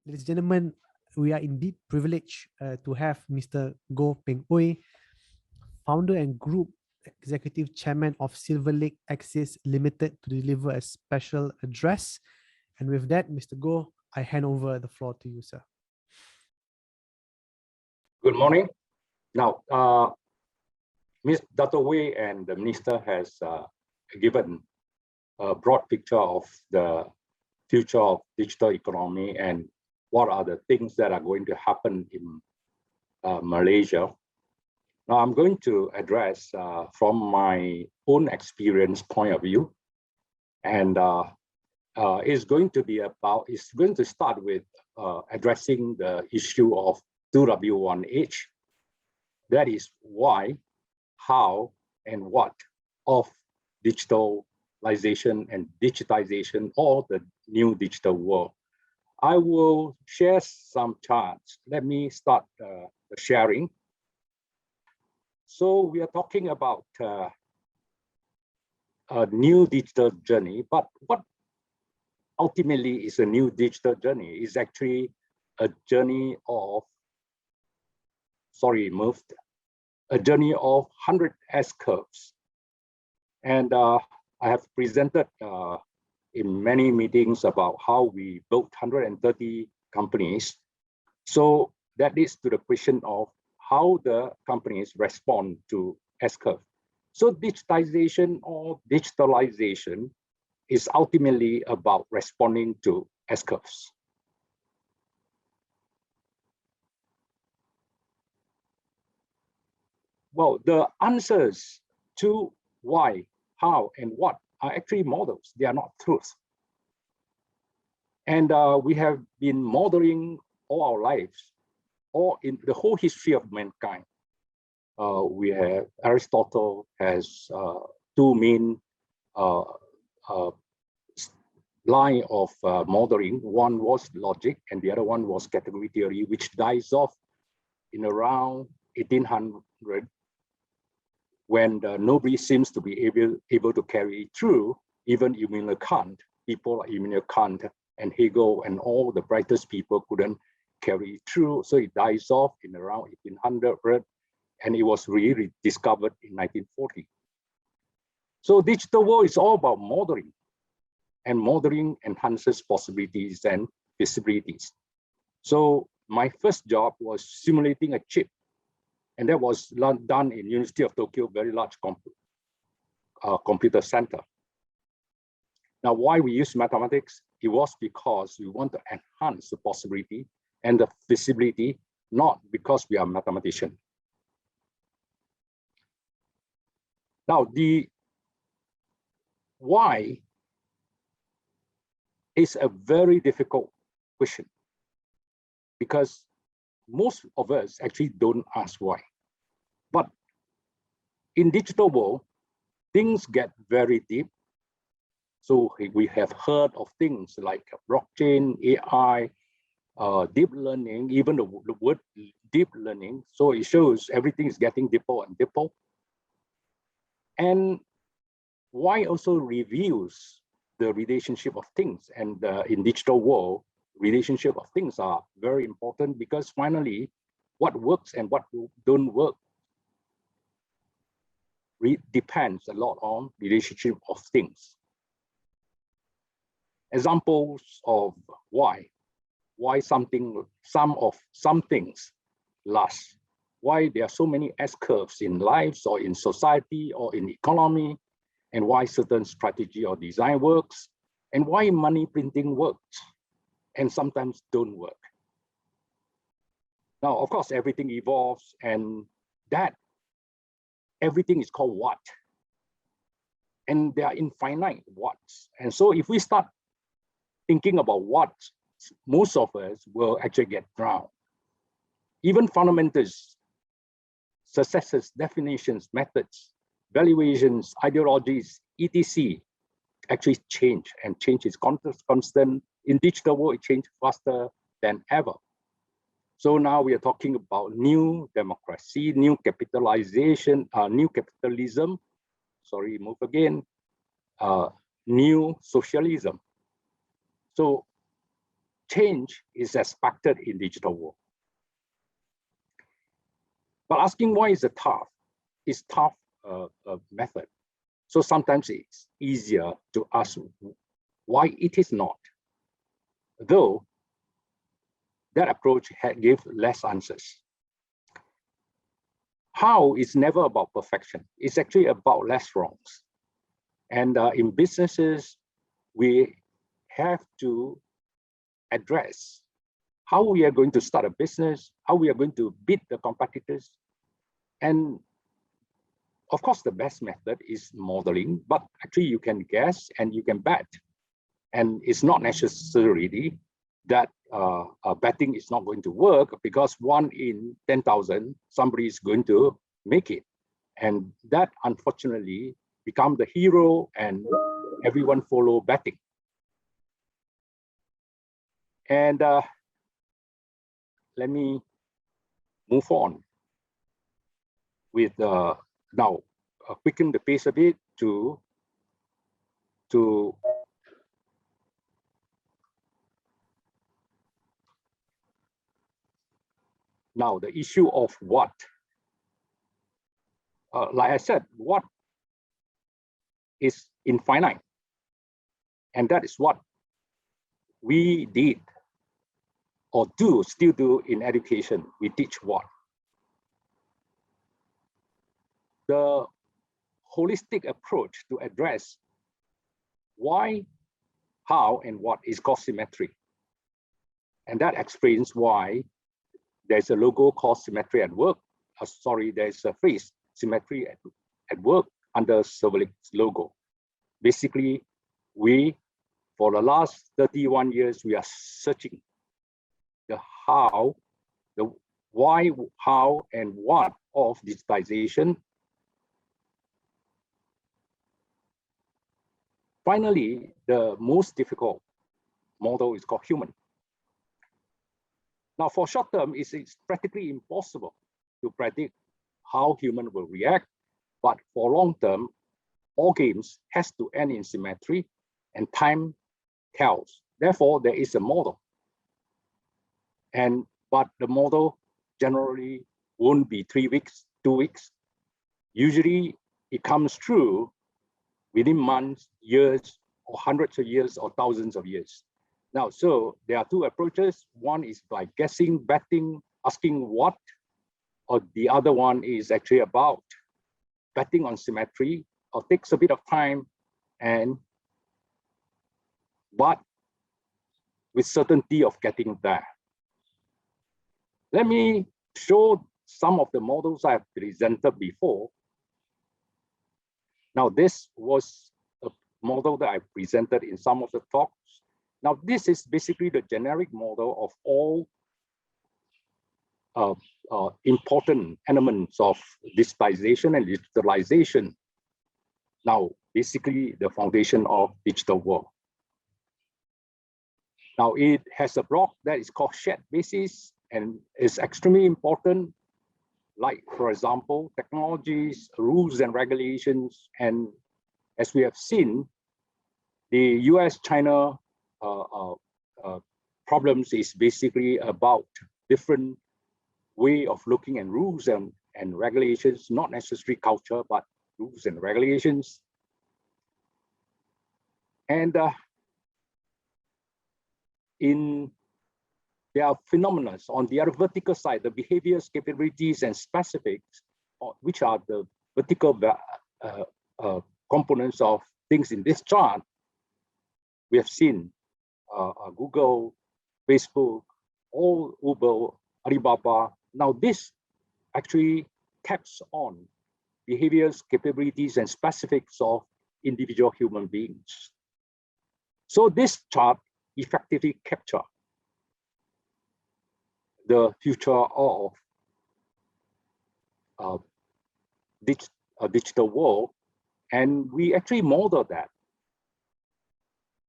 Ladies and gentlemen, we are indeed privileged to have Mr. Goh Peng Ooi, founder and group executive chairman of Silverlake Axis Ltd, to deliver a special address. And with that, Mr. Goh, I hand over the floor to you, sir. Good morning. Now, Ms. Dato Wei and the Minister has given a broad picture of the future of digital economy and what are the things that are going to happen in Malaysia. Now, I'm going to address from my own experience point of view, and it's going to start with addressing the issue of 2W1H. That is why, how, and what of digitalization and digitization or the new digital world. I will share some charts. Let me start the sharing. So we are talking about a new digital journey, but what ultimately is a new digital journey is actually a journey of, a journey of 100 S-curves. And I have presented in many meetings about how we built 130 companies. So that leads to the question of how the companies respond to S-curve. So digitization or digitalization is ultimately about responding to S-curves. Well, the answers to why, how, and what are actually models. They are not truths. And we have been modeling all our lives, or in the whole history of mankind. We have Aristotle has two main line of modeling. One was logic, and the other one was category theory, which dies off in around 1800, when nobody seems to be able to carry through. Even Immanuel Kant, people like Immanuel Kant and Hegel and all the brightest people couldn't carry through. So it dies off in around 1800, and it was really discovered in 1940. So digital world is all about modeling, and modeling enhances possibilities and visibilities. So my first job was simulating a chip, and that was done in University of Tokyo, very large computer center. Now, why we use mathematics? It was because we want to enhance the possibility and the visibility, not because we are mathematicians. Now, the why is a very difficult question, because most of us actually don't ask why. But in digital world, things get very deep. So we have heard of things like blockchain, AI, deep learning, even the word deep learning. So it shows everything is getting deeper and deeper. And why also reveals the relationship of things. And in digital world, relationship of things are very important, because finally, what works and what don't work depends a lot on relationship of things. Examples of why some things last, why there are so many S-curves in lives or in society or in economy, and why certain strategy or design works, and why money printing works and sometimes don't work. Now, of course, everything evolves, and that everything is called what. And there are infinite whats. And so if we start thinking about what, most of us will actually get drowned. Even fundamentals, successes, definitions, methods, valuations, ideologies, etc. actually change, and change is constant. In digital world, it changes faster than ever. So now we are talking about new democracy, new capitalization, new capitalism, sorry, move again, new socialism. So change is expected in digital world. But asking why is a tough method. So sometimes it's easier to ask why it is not, though that approach gives less answers. How is never about perfection. It's actually about less wrongs. And in businesses, we have to address how we are going to start a business, how we are going to beat the competitors. And of course, the best method is modeling, but actually you can guess and you can bet. And it's not necessarily that betting is not going to work, because 1 in 10,000, somebody is going to make it. And that unfortunately become the hero and everyone follow betting. And let me move on with now quicken the pace a bit to now the issue of what. Like I said, what is infinite, and that is what we did or still do in education. We teach what. The holistic approach to address why, how, and what is called symmetry. And that explains why there's a logo called symmetry at work. There's a phrase, symmetry at work, under Silverlake's logo. Basically, for the last 31 years, we are searching the how, the why, how, and what of digitization. Finally, the most difficult model is called human. Now, for short term, it's practically impossible to predict how human will react, but for long term, all games has to end in symmetry, and time tells. Therefore, there is a model. But the model generally won't be 3 weeks, 2 weeks. Usually, it comes true within months, years, or hundreds of years, or thousands of years. Now, so there are 2 approaches. One is by guessing, betting, asking what, or the other one is actually about betting on symmetry, or takes a bit of time, but with certainty of getting there. Let me show some of the models I have presented before. Now, this was a model that I presented in some of the talks. Now, this is basically the generic model of all important elements of digitization and digitalization. Now, basically the foundation of digital world. Now, it has a block that is called shared basis and is extremely important. Like, for example, technologies, rules and regulations. And as we have seen, the US-China problems is basically about different way of looking at rules and regulations, not necessarily culture, but rules and regulations. And there are phenomena on the other vertical side, the behaviors, capabilities, and specifics, which are the vertical components of things in this chart. We have seen Google, Facebook, all Uber, Alibaba. Now this actually taps on behaviors, capabilities, and specifics of individual human beings. So this chart effectively captures the future of a digital world, and we actually model that.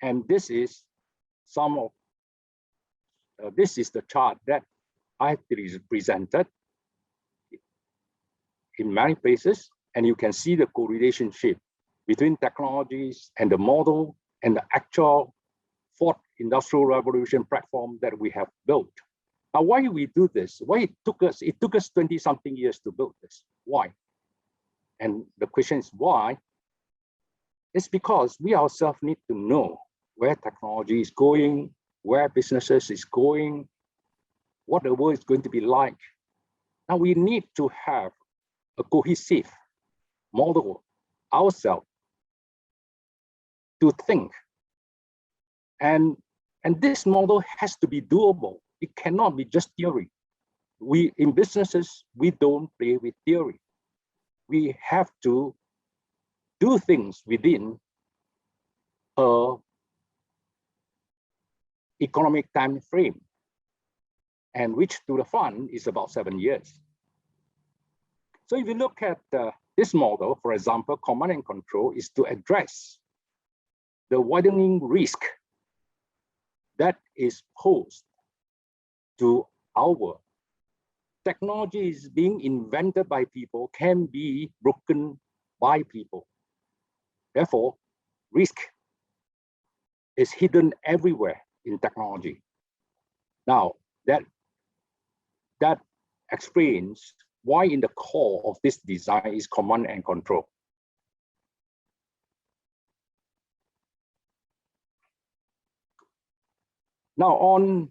And this is this is the chart that I presented in many places, and you can see the correlation shape between technologies and the model and the actual fourth industrial revolution platform that we have built. Now, why we do this? Why it took us 20-something years to build this. Why? And the question is why? It's because we ourselves need to know where technology is going, where businesses is going, what the world is going to be like. Now we need to have a cohesive model ourselves to think. And this model has to be doable. It cannot be just theory. We in businesses, we don't play with theory. We have to do things within a economic time frame, and which to the fund is about 7 years. So if you look at this model, for example, command and control is to address the widening risk that is posed to our world. Technology is being invented by people, can be broken by people. Therefore, risk is hidden everywhere in technology. Now, that explains why in the core of this design is command and control. Now, on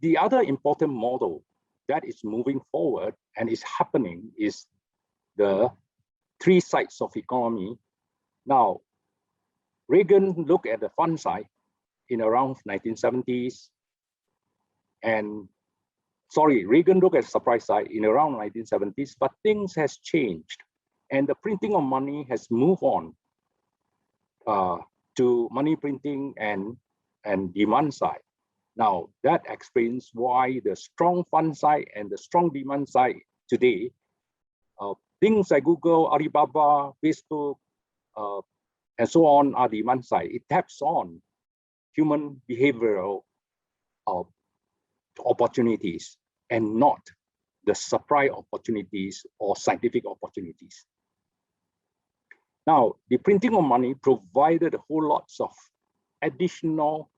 the other important model that is moving forward and is happening is the three sides of economy. Now, Reagan looked at the fund side in around 1970s, and Reagan looked at the supply side in around 1970s, but things has changed, and the printing of money has moved on to money printing and demand side. Now, that explains why the strong fund side and the strong demand side today, things like Google, Alibaba, Facebook, and so on are demand side. It taps on human behavioral opportunities and not the supply opportunities or scientific opportunities. Now, the printing of money provided a whole lots of additional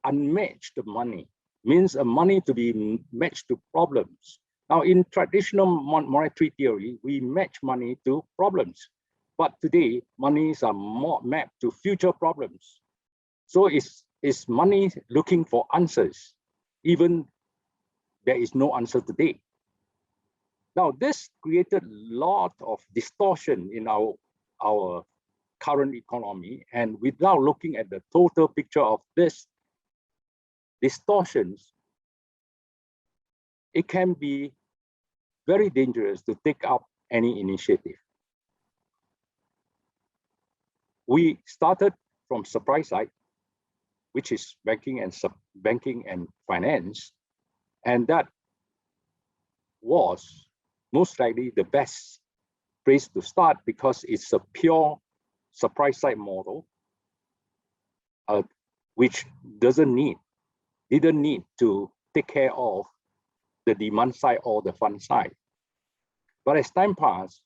unmatched money, means a money to be matched to problems. Now, in traditional monetary theory, we match money to problems, but today monies are more mapped to future problems. So is money looking for answers, even there is no answer today. Now, this created a lot of distortion in our current economy, and without looking at the total picture of this distortions, it can be very dangerous to take up any initiative. We started from supply side, which is banking and finance, and that was most likely the best place to start because it's a pure supply side model, which didn't need to take care of the demand side or the fund side. But as time passed,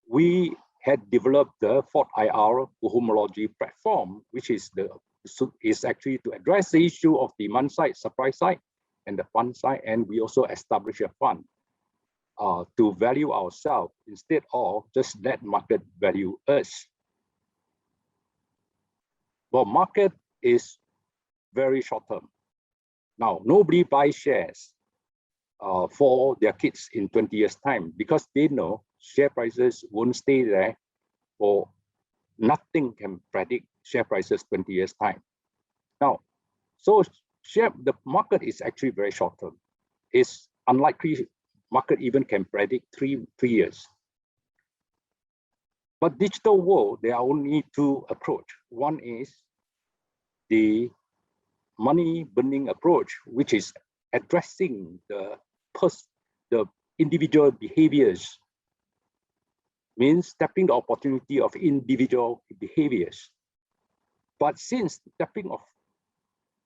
we had developed the fourth IR homology platform, which is actually to address the issue of demand side, supply side, and the fund side. And we also established a fund to value ourselves instead of just let market value us. Well, market is very short term. Now, nobody buys shares for their kids in 20 years' time because they know share prices won't stay there, or nothing can predict share prices 20 years' time. Now, so the market is actually very short term. It's unlikely market even can predict three years. But digital world, there are only two approaches. One is the money burning approach, which is addressing the individual behaviors, means tapping the opportunity of individual behaviors. But since tapping of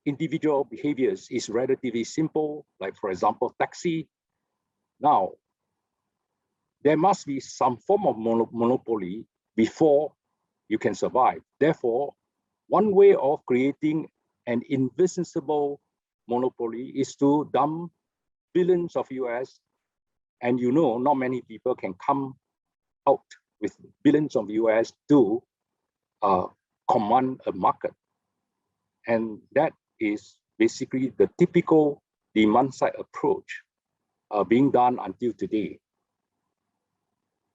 individual behaviors is relatively simple, like for example, taxi, now there must be some form of monopoly before you can survive. Therefore, one way of creating an invisible monopoly is to dump billions of US, and not many people can come out with billions of US to command a market. And that is basically the typical demand side approach being done until today.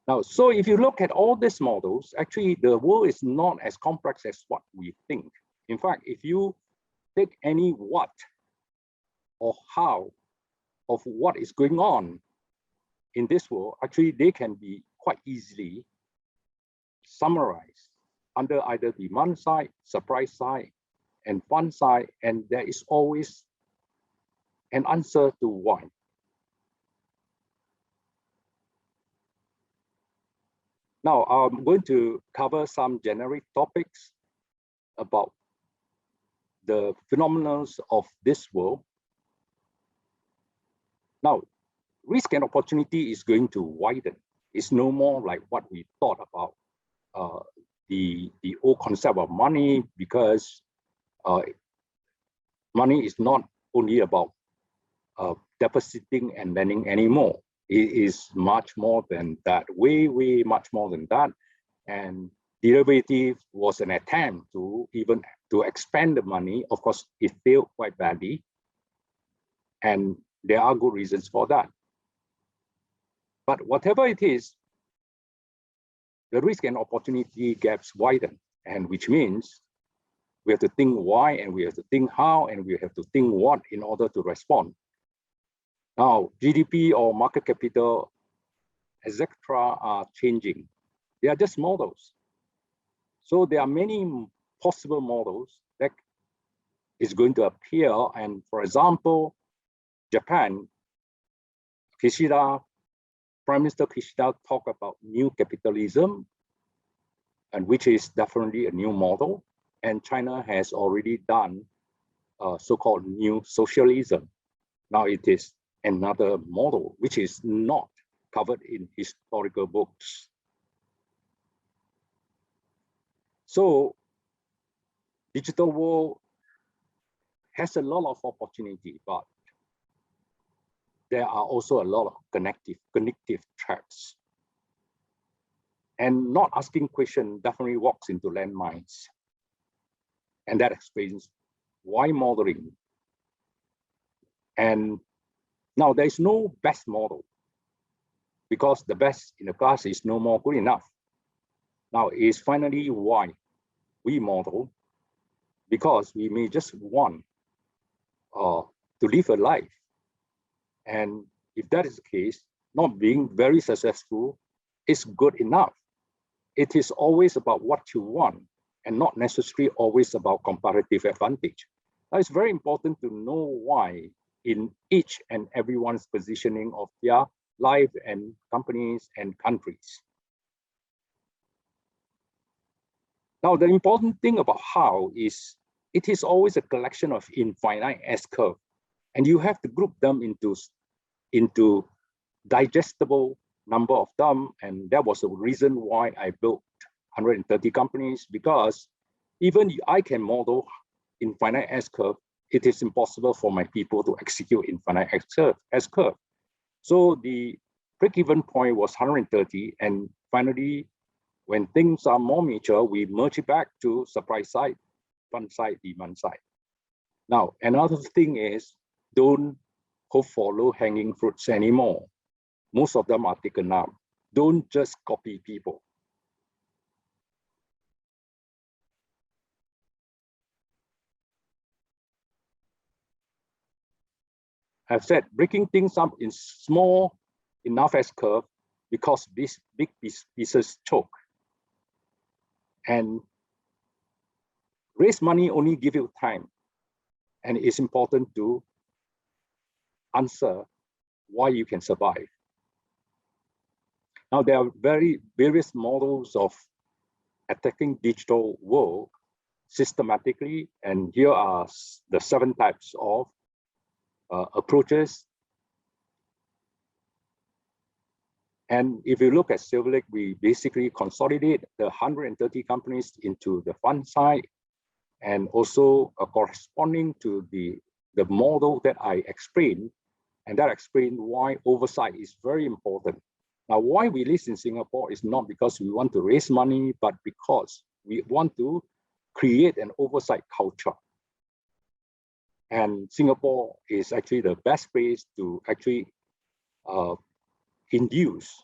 Now, so if you look at all these models, actually the world is not as complex as what we think. In fact, if you take any what or how of what is going on in this world, actually they can be quite easily summarized under either demand side, supply side, and fund side, and there is always an answer to why. Now, I'm going to cover some generic topics about the phenomena of this world. Now, risk and opportunity is going to widen. It's no more like what we thought about the old concept of money, because money is not only about depositing and lending anymore. It is much more than that, way much more than that. And derivative was an attempt to even to expand the money. Of course, it failed quite badly, and there are good reasons for that. But whatever it is, the risk and opportunity gaps widen, and which means we have to think why, and we have to think how, and we have to think what in order to respond. Now, GDP or market capital, etc., are changing. They are just models. So there are many possible models that is going to appear. And for example, Japan, Prime Minister Kishida talked about new capitalism, and which is definitely a new model. And China has already done so-called new socialism. Now it is another model, which is not covered in historical books. So digital world has a lot of opportunity, but there are also a lot of connective threats. And not asking questions definitely walks into landmines. And that explains why modeling. And now there is no best model, because the best in the class is no more good enough. Now is finally why we model, because we may just want to live a life. And if that is the case, not being very successful is good enough. It is always about what you want, and not necessarily always about comparative advantage. Now, it's very important to know why in each and everyone's positioning of their life and companies and countries. Now, the important thing about how is it is always a collection of infinite S-curve, and you have to group them into digestible number of them. And that was the reason why I built 130 companies, because even I can model infinite S-curve, it is impossible for my people to execute infinite S-curve. So the break-even point was 130, and finally, when things are more mature, we merge it back to supply side, fund side, demand side. Now, another thing is, don't hope for low-hanging fruits anymore. Most of them are taken up. Don't just copy people. I've said breaking things up in small enough S-curve, because these big pieces choke. And raise money only give you time. And it's important to answer why you can survive. Now, there are various models of attacking digital world systematically, and here are the 7 types of approaches. And if you look at Silverlake, we basically consolidate the 130 companies into the fund side, and also corresponding to the model that I explained, and that explained why oversight is very important. Now, why we list in Singapore is not because we want to raise money, but because we want to create an oversight culture. And Singapore is actually the best place to actually induce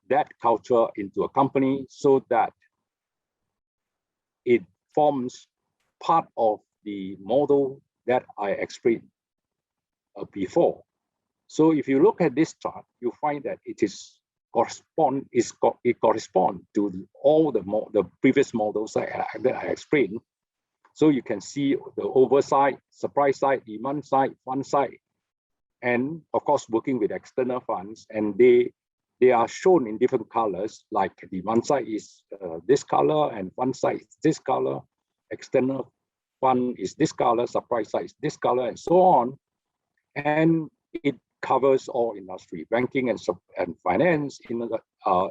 that culture into a company so that it forms part of the model that I explained before. So if you look at this chart, you find that it corresponds to all the previous models that I explained. So you can see the oversight, supply side, demand side, fund side, and of course working with external funds, and they are shown in different colors. Like demand side is this color, and fund side is this color, external fund is this color, supply side is this color, and so on. And it covers all industry, banking and finance,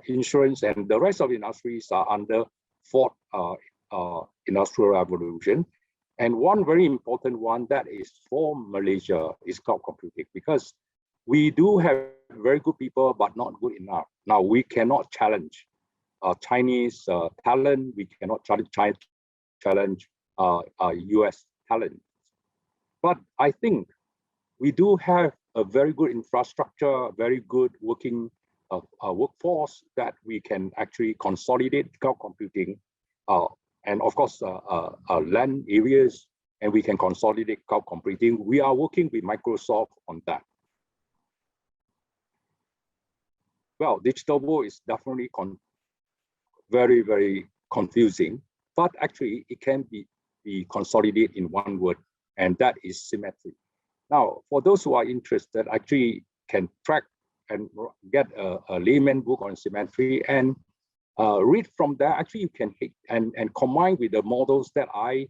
insurance, and the rest of industries are under fourth industrial revolution. And one very important one that is for Malaysia is cloud computing, because we do have very good people, but not good enough. Now, we cannot challenge Chinese talent. We cannot challenge US talent. But I think we do have a very good infrastructure, very good working workforce that we can actually consolidate cloud computing, and of course land areas, and we can consolidate cloud computing. We are working with Microsoft on that. Well, digital world is definitely very, very confusing, but actually it can be consolidated in one word, and that is symmetry. Now, for those who are interested, actually can track and get a layman book on symmetry and read from there. Actually, you can hit and combine with the models that I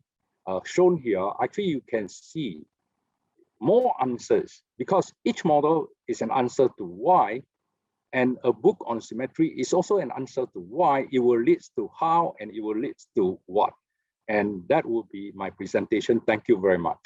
shown here. Actually, you can see more answers, because each model is an answer to why, and a book on symmetry is also an answer to why. It will lead to how, and it will lead to what. And that will be my presentation. Thank you very much.